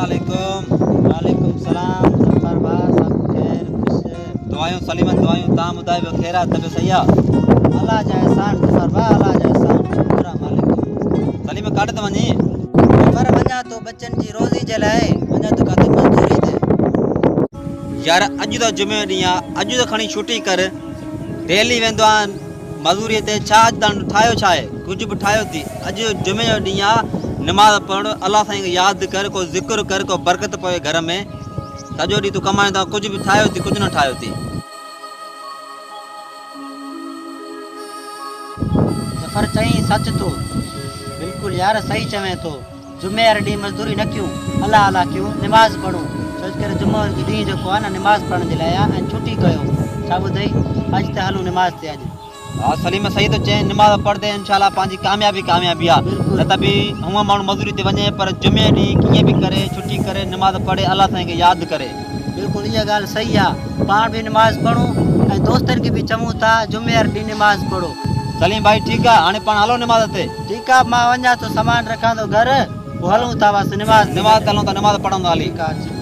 वालेकुम सलाम सफर भाई सब खैर खुश दुआयूं सलीमत दुआयूं ता ॿुधायो ख़ैर आहे तबे सही आहे अल्लाह जा एहसान सफर भाई अल्लाह जा एहसान शुक्र मालिक सलीम काॾे त वञी पर वञा तो बच्चन जी रोज़ी जे लाइ वञा तो काथे मजदूरी ते यार अॼु त जुमे ॾींहुं आहे अॼु त खणी छुटी कर डेली वेंदो आहे मज़दूरीअ ते छा अॼु तव्हां ठाहियो छा आहे कुझु बि ठाहियो थी अॼु जुमे जो ॾींहुं आहे नमाज़ पढ़ अल्लाह साईं खे यादि कर को ज़िक्र कर को बरकत पवे घर में सॼो ॾींहुं तूं कमाईंदो कुझु बि ठाहियो थी कुझु न ठाहियो थी सफर चई सच तो बिल्कुलु यार सही चवें तो जुमे वारे ॾींहुं मजदूरी न कयूं अल्लाह अल्लाह कयूं निमाज़ पढ़ूं छो करे जुमे जो ॾींहुं जेको आहे न निमाज़ पढ़ण जे लाइ आहे ऐं छुटी कयो छा ॿुधई अॼु त हलूं निमाज़ ते अॼु हा सलीम सही थो चए निमाज़ पढ़दे इंशाल्लाह पंहिंजी कामयाबी आहे न त बि हूअं माण्हू मज़दूरी ते वञे पर जुमे ॾींहुं कीअं बि करे छुटी करे निमाज़ पढ़े अल्लाह साईं खे यादि करे बिल्कुलु इहा ॻाल्हि सही आहे पाण बि निमाज़ पढ़ूं ऐं दोस्तनि खे बि चऊं था जुमे वारे ॾींहुं निमाज़ पढ़ो सलीम भाई ठीकु आहे हाणे पाण हलो निमाज़ ते ठीकु आहे मां वञा थो सामान रखां थो घर पोइ हलूं था बसि निमाज़ ते हलूं था निमाज़ पढ़ूं था हली ठीकु आहे